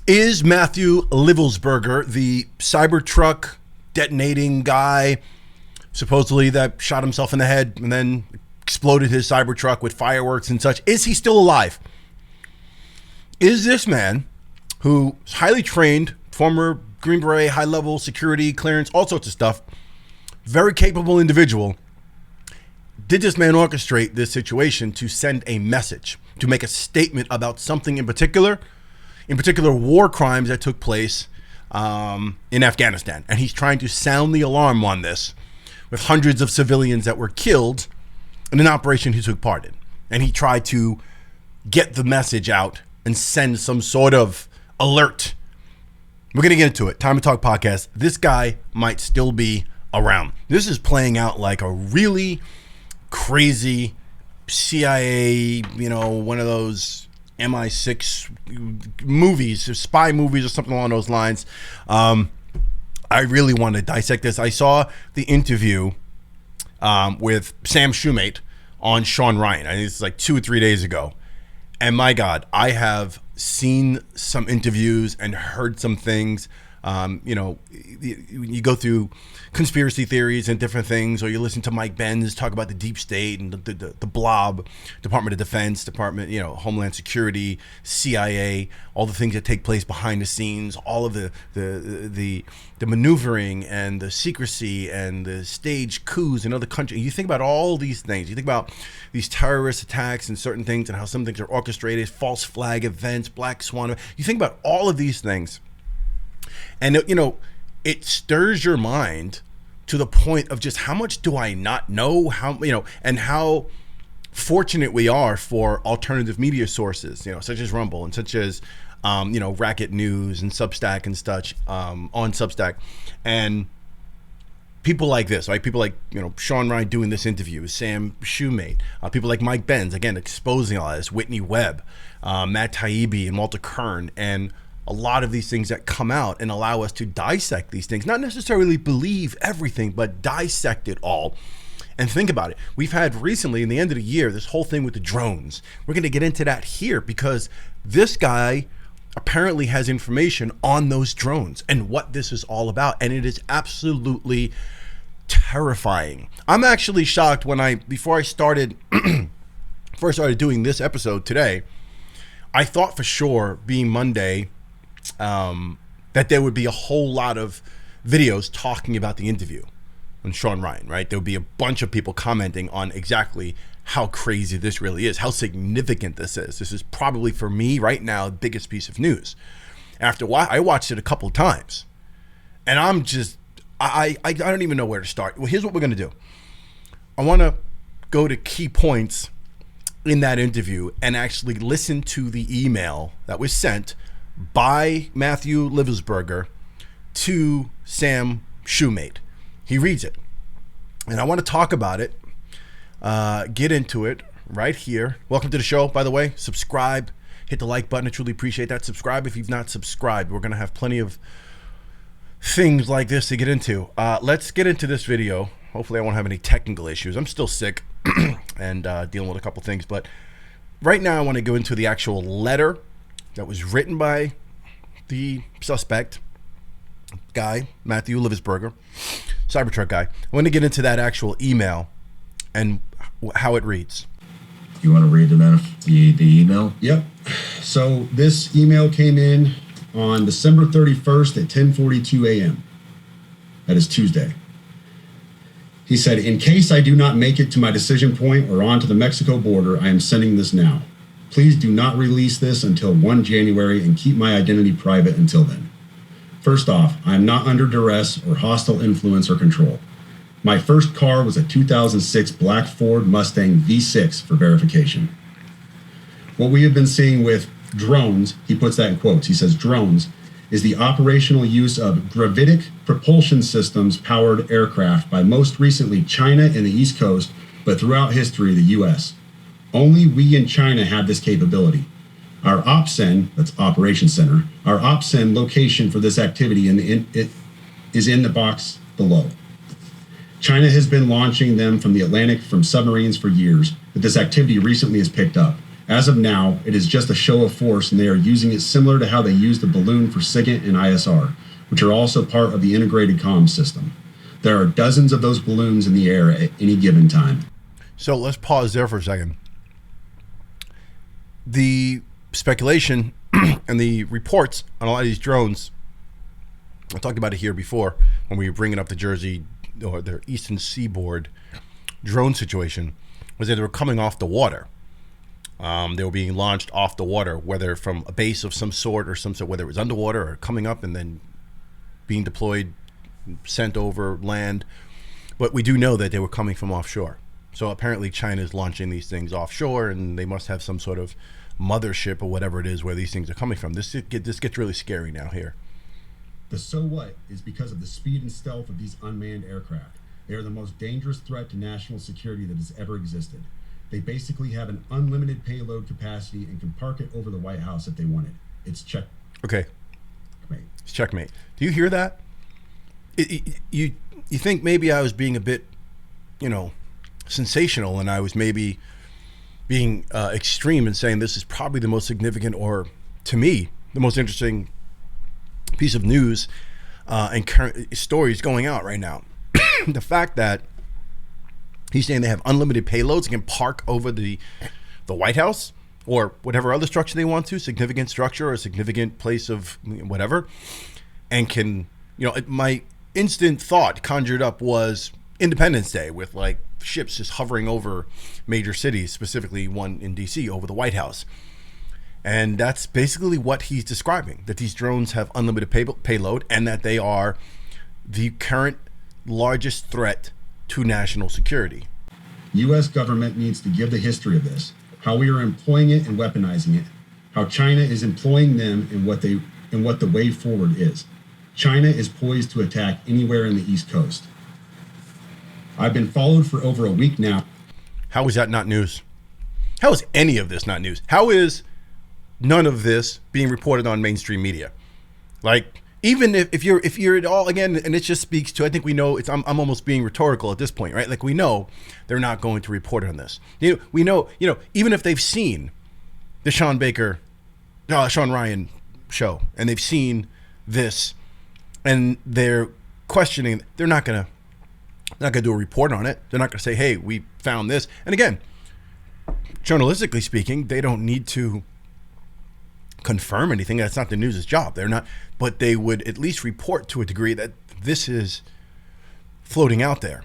Is Matthew Livelsberger the Cybertruck detonating guy, supposedly that shot himself in the head and then exploded his Cybertruck with fireworks and such? Is he still alive? Is this man, who is highly trained, former Green Beret, high-level security clearance, all sorts of stuff, very capable individual, did this man orchestrate this situation to send a message, to make a statement about something in particular war crimes that took place in Afghanistan? And he's trying to sound the alarm on this with hundreds of civilians that were killed in an operation he took part in. And he tried to get the message out and send some sort of alert. We're going to get into it. Time to Talk podcast. This guy might still be around. This is playing out like a really crazy CIA, one of those MI6 movies, spy movies or something along those lines. I really want to dissect this. I saw the interview with Sam Shoemate on Shawn Ryan. I think it's like 2 or 3 days ago. And my God, I have seen some interviews and heard some things. You go through conspiracy theories and different things, or you listen to Mike Benz talk about the deep state and the blob, Department of Defense, Department, Homeland Security, CIA, all the things that take place behind the scenes, all of the maneuvering and the secrecy and the staged coups in other countries. You think about all these things. You think about these terrorist attacks and certain things and how some things are orchestrated, false flag events, Black Swan. You think about all of these things. And, it stirs your mind to the point of just how much do I not know, and how fortunate we are for alternative media sources, such as Rumble and such as, Racket News and Substack and such, on Substack. And people like this, right? People like, Shawn Ryan doing this interview, Sam Shoemate, people like Mike Benz, again, exposing all this, Whitney Webb, Matt Taibbi and Walter Kern, and a lot of these things that come out and allow us to dissect these things, not necessarily believe everything, but dissect it all and think about it. We've had recently, in the end of the year, this whole thing with the drones. We're going to get into that here because this guy apparently has information on those drones and what this is all about. And it is absolutely terrifying. I'm actually shocked before I started doing this episode today, I thought for sure, being Monday, that there would be a whole lot of videos talking about the interview on Shawn Ryan, right? There would be a bunch of people commenting on exactly how crazy this really is, how significant this is. This is probably, for me right now, the biggest piece of news. After I watched it a couple of times, and I'm just, I don't even know where to start. Well, here's what we're going to do. I want to go to key points in that interview and actually listen to the email that was sent by Matthew Livelsberger to Sam Shoemate. He reads it. And I want to talk about it, get into it right here. Welcome to the show, by the way. Subscribe, hit the like button. I truly appreciate that. Subscribe if you've not subscribed. We're going to have plenty of things like this to get into. Let's get into this video. Hopefully I won't have any technical issues. I'm still sick and dealing with a couple things. But right now I want to go into the actual letter that was written by the suspect guy, Matthew Livelsberger, Cybertruck guy. I want to get into that actual email and how it reads. You want to read the email? Yep. So this email came in on December 31st at 10:42 a.m. That is Tuesday. He said, "In case I do not make it to my decision point or on to the Mexico border, I am sending this now. Please do not release this until 1 January and keep my identity private until then. First off, I am not under duress or hostile influence or control. My first car was a 2006 black Ford Mustang V6 for verification. What we have been seeing with drones," he puts that in quotes, he says drones, "is the operational use of gravitic propulsion systems powered aircraft by most recently China and the East Coast, but throughout history the U.S. Only we in China have this capability. Our OPSEN, that's Operations Center, our OPSEN location for this activity is in the box below. China has been launching them from the Atlantic from submarines for years, but this activity recently has picked up. As of now, it is just a show of force, and they are using it similar to how they use the balloon for SIGINT and ISR, which are also part of the integrated comms system. There are dozens of those balloons in the air at any given time. So let's pause there for a second. The speculation and the reports on a lot of these drones, I talked about it here before when we were bringing up the Jersey or their eastern seaboard drone situation, was that they were coming off the water. They were being launched off the water, whether from a base of some sort or some sort, whether it was underwater or coming up and then being deployed, sent over land. But we do know that they were coming from offshore. So apparently China is launching these things offshore, and they must have some sort of mothership or whatever it is where these things are coming from. This gets really scary now here. The so what is because of the speed and stealth of these unmanned aircraft. They are the most dangerous threat to national security that has ever existed. They basically have an unlimited payload capacity and can park it over the White House if they want it. It's checkmate. Okay. It's checkmate. Do you hear that? You think maybe I was being a bit, sensational, and I was maybe being extreme in saying this is probably the most significant, or to me, the most interesting piece of news and current stories going out right now. The fact that he's saying they have unlimited payloads and can park over the White House or whatever other structure they want to, significant structure or a significant place of whatever, and can, my instant thought conjured up was Independence Day with like ships just hovering over major cities, specifically one in DC over the White House. And that's basically what he's describing, that these drones have unlimited payload and that they are the current largest threat to national security. U.S. government needs to give the history of this, how we are employing it and weaponizing it, how China is employing them and what the way forward is. China is poised to attack anywhere in the East Coast. I've been followed for over a week now. How is that not news? How is any of this not news? How is none of this being reported on mainstream media? Like, even if you're at all, again, and it just speaks to, I think we know I'm almost being rhetorical at this point, right? Like, we know they're not going to report on this. We know, even if they've seen the Shawn Ryan show and they've seen this and they're questioning, they're not gonna do a report on it. They're not gonna say, hey, we found this. And again, journalistically speaking, they don't need to confirm anything. That's not the news's job. They're not, but they would at least report to a degree that this is floating out there.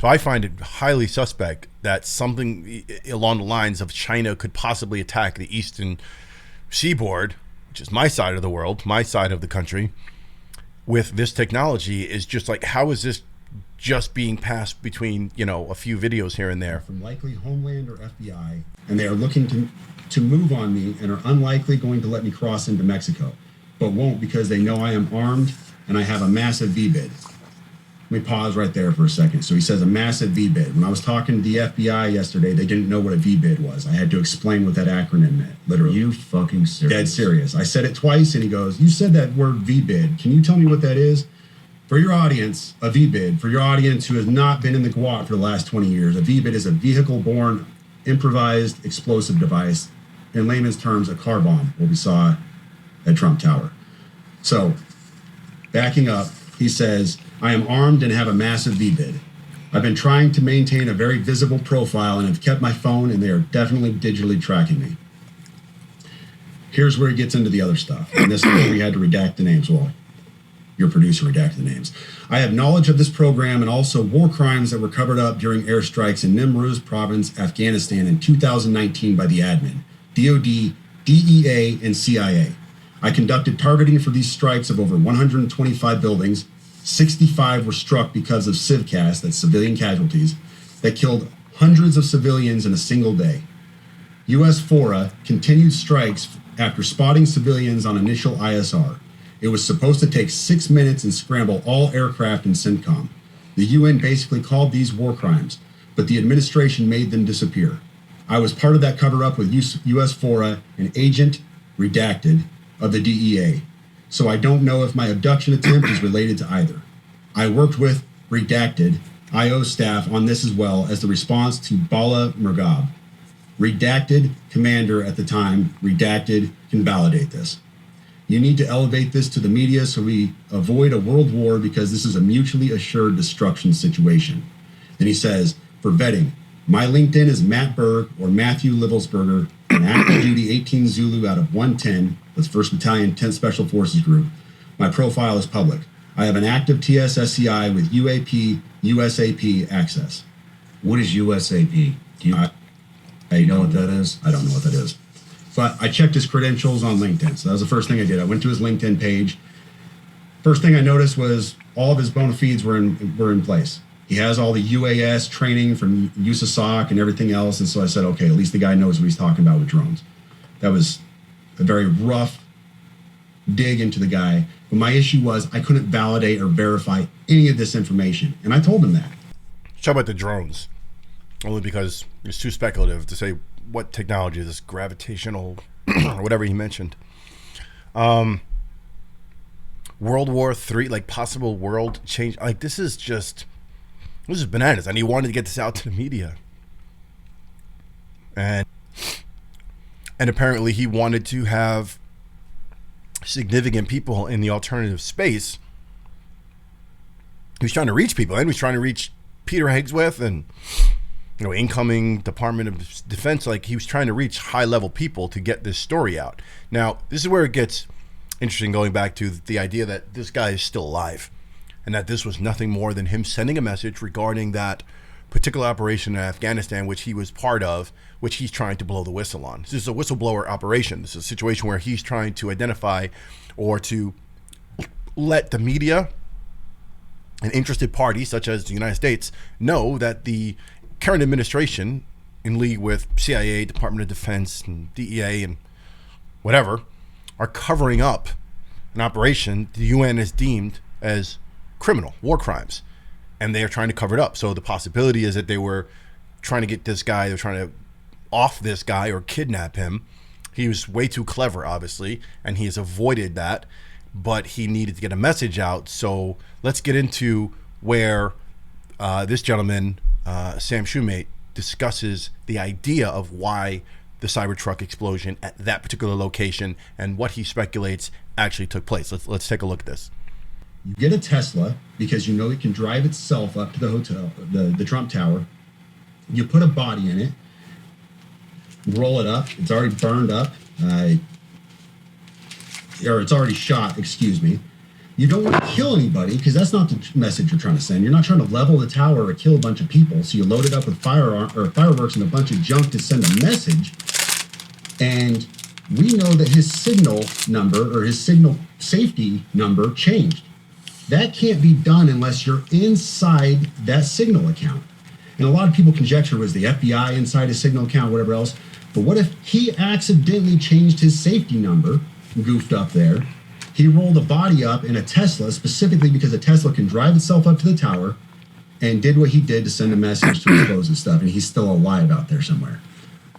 So I find it highly suspect that something along the lines of China could possibly attack the eastern seaboard, which is my side of the world, my side of the country, with this technology. Is just like, how is this just being passed between, a few videos here and there? From likely Homeland or FBI, and they are looking to move on me and are unlikely going to let me cross into Mexico, but won't because they know I am armed and I have a massive VBID. Let me pause right there for a second. So he says a massive VBID. When I was talking to the FBI yesterday, they didn't know what a VBID was. I had to explain what that acronym meant, literally. You fucking serious? Dead serious. I said it twice and he goes, you said that word VBID. Can you tell me what that is? For your audience, a VBID, for your audience who has not been in the GWOT for the last 20 years, a VBID is a vehicle-borne improvised explosive device. In layman's terms, a car bomb, what we saw at Trump Tower. So, backing up, he says, I am armed and have a massive VBID. I've been trying to maintain a very visible profile and have kept my phone, and they are definitely digitally tracking me. Here's where he gets into the other stuff. And this is where we had to redact the names. Well, your producer redacted the names. I have knowledge of this program and also war crimes that were covered up during airstrikes in Nimruz province, Afghanistan in 2019 by the admin, DOD, DEA, and CIA. I conducted targeting for these strikes of over 125 buildings. 65 were struck because of civcas, that's civilian casualties, that killed hundreds of civilians in a single day. U.S. FORA continued strikes after spotting civilians on initial ISR. It was supposed to take 6 minutes and scramble all aircraft in CENTCOM. The UN basically called these war crimes, but the administration made them disappear. I was part of that cover-up with U.S. FORA, an agent, redacted, of the DEA. So I don't know if my abduction attempt is related to either. I worked with redacted IO staff on this as well as the response to Bala Murghab. Redacted commander at the time, redacted, can validate this. You need to elevate this to the media so we avoid a world war because this is a mutually assured destruction situation. Then he says, for vetting, my LinkedIn is Matt Berg or Matthew Livelsberger, an active duty 18 Zulu out of 110, that's 1st Battalion 10th Special Forces Group. My profile is public. I have an active TSSCI with UAP, USAP access. What is USAP? Do you know what that is? I don't know what that is. But I checked his credentials on LinkedIn. So that was the first thing I did. I went to his LinkedIn page. First thing I noticed was all of his bona fides were in place. He has all the UAS training from USASOC and everything else. And so I said, okay, at least the guy knows what he's talking about with drones. That was a very rough dig into the guy. But my issue was I couldn't validate or verify any of this information. And I told him that. Talk about the drones. Only because it's too speculative to say what technology is this gravitational or whatever he mentioned. World War III, like possible world change. Like this is bananas. And he wanted to get this out to the media. And apparently he wanted to have significant people in the alternative space. He was trying to reach people, and he was trying to reach Peter Hegseth and incoming Department of Defense. Like he was trying to reach high-level people to get this story out. Now, this is where it gets interesting, going back to the idea that this guy is still alive and that this was nothing more than him sending a message regarding that particular operation in Afghanistan, which he was part of, which he's trying to blow the whistle on. This is a whistleblower operation. This is a situation where he's trying to identify or to let the media and interested parties, such as the United States, know that the current administration, in league with CIA, Department of Defense, and DEA, and whatever, are covering up an operation the UN has deemed as criminal, war crimes, and they are trying to cover it up. So the possibility is that they were trying to get this guy, they're trying to off this guy or kidnap him. He was way too clever, obviously, and he has avoided that, but he needed to get a message out. So let's get into where this gentleman, Sam Shoemate, discusses the idea of why the Cybertruck explosion at that particular location and what he speculates actually took place. Let's take a look at this. You get a Tesla because you know it can drive itself up to the hotel, the Trump Tower. You put a body in it, roll it up. It's already burned up, or it's already shot, excuse me. You don't want to kill anybody because that's not the message you're trying to send. You're not trying to level the tower or kill a bunch of people. So you load it up with fireworks and a bunch of junk to send a message. And we know that his signal number or his signal safety number changed. That can't be done unless you're inside that signal account. And a lot of people conjecture, was the FBI inside his signal account, whatever else. But what if he accidentally changed his safety number, goofed up there? He rolled a body up in a Tesla specifically because a Tesla can drive itself up to the tower, and did what he did to send a message to expose his stuff. And he's still alive out there somewhere.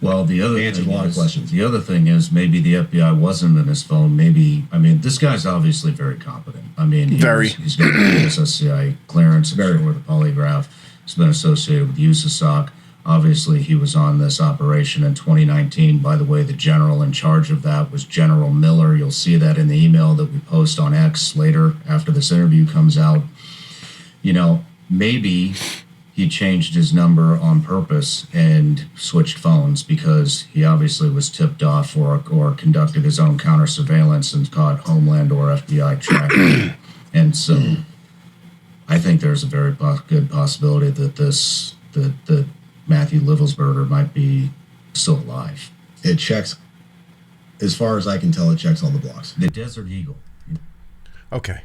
Well, the other answers a lot of questions. The other thing is maybe the FBI wasn't in his phone. Maybe, I mean, this guy's obviously very competent. I mean, he's got the SSCI clearance, with the polygraph. He's been associated with USASOC. Obviously, he was on this operation in 2019. By the way, the general in charge of that was General Miller. You'll see that in the email that we post on X later after this interview comes out. You know, maybe he changed his number on purpose and switched phones because he obviously was tipped off or conducted his own counter surveillance and caught Homeland or FBI tracking. And so I think there's a very good possibility that that Matthew Livelsberger might be still alive. It checks, as far as I can tell, it checks all the blocks. The Desert Eagle. Okay.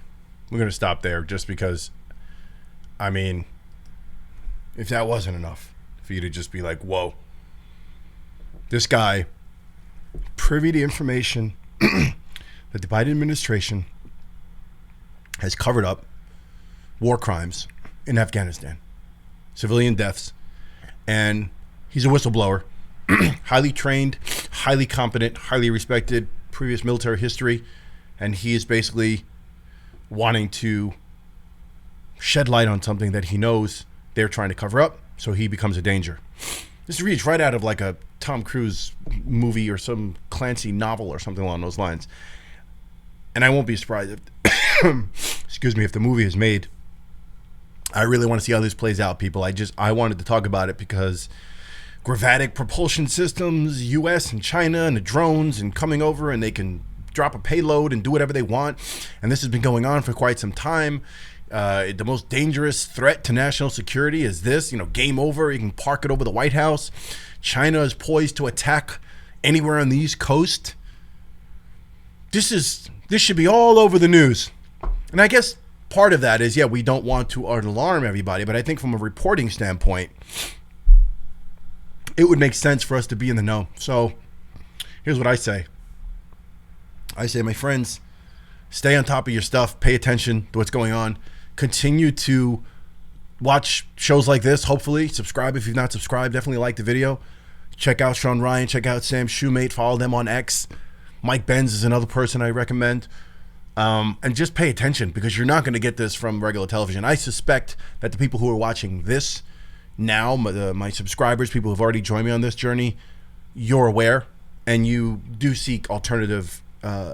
We're going to stop there just because, I mean, if that wasn't enough for you to just be like, whoa, this guy privy to information that the Biden administration has covered up war crimes in Afghanistan, civilian deaths, and he's a whistleblower, highly trained, highly competent, highly respected, previous military history, and he is basically wanting to shed light on something that he knows they're trying to cover up, so he becomes a danger. This reads right out of like a Tom Cruise movie or some Clancy novel or something along those lines. And I won't be surprised if, excuse me, if the movie is made. I really want to see how this plays out, people. I wanted to talk about it because gravitic propulsion systems, U.S. and China, and the drones, and coming over, and they can drop a payload and do whatever they want. And this has been going on for quite some time. The most dangerous threat to national security is this. Game over. You can park it over the White House. China is poised to attack anywhere on the East Coast. This should be all over the news. And I guess part of that is, we don't want to alarm everybody, but I think from a reporting standpoint, it would make sense for us to be in the know. So here's what I say. I say, my friends, stay on top of your stuff. Pay attention to what's going on. Continue to watch shows like this, hopefully. Subscribe if you've not subscribed. Definitely like the video. Check out Shawn Ryan. Check out Sam Shoemate. Follow them on X. Mike Benz is another person I recommend. And just pay attention, because you're not going to get this from regular television. I suspect that the people who are watching this now, my subscribers, people who've already joined me on this journey, you're aware, and you do seek alternative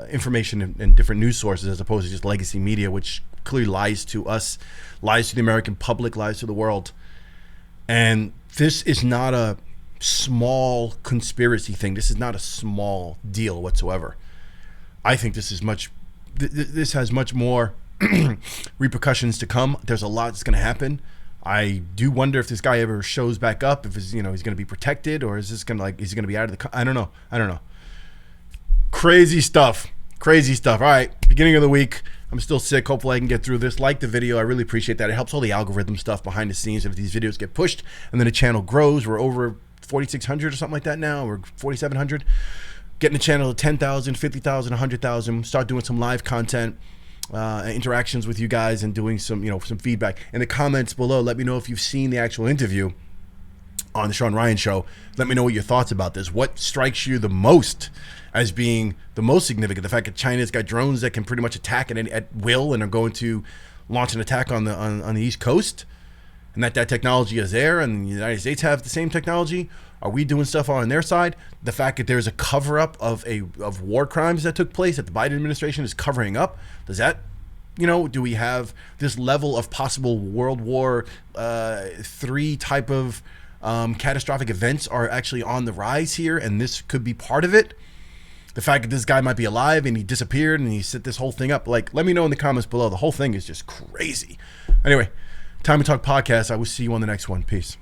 information and different news sources as opposed to just legacy media, which clearly lies to us, lies to the American public, lies to the world. And this is not a small conspiracy thing. This is not a small deal whatsoever. I think this is this has much more repercussions to come. There's a lot that's going to happen. I do wonder if this guy ever shows back up, if he's going to be protected, or is this going to is he going to be out of the? I don't know. Crazy stuff. All right, beginning of the week. I'm still sick. Hopefully I can get through this. Like the video. I really appreciate that. It helps all the algorithm stuff behind the scenes. If these videos get pushed and then the channel grows, we're over 4,600 or something like that now. We're 4,700. Getting the channel to 10,000, 50,000, 100,000. Start doing some live content, interactions with you guys, and doing some feedback. In the comments below, let me know if you've seen the actual interview on the Shawn Ryan Show. Let me know what your thoughts about this. What strikes you the most as being the most significant? The fact that China's got drones that can pretty much attack at will and are going to launch an attack on the East Coast, and that technology is there, and the United States have the same technology. Are we doing stuff on their side? The fact that there's a cover-up of war crimes that took place that the Biden administration is covering up, does that, do we have this level of possible World War III type of catastrophic events are actually on the rise here, and this could be part of it? The fact that this guy might be alive and he disappeared and he set this whole thing up, let me know in the comments below. The whole thing is just crazy. Anyway, Time to Talk Podcast. I will see you on the next one. Peace.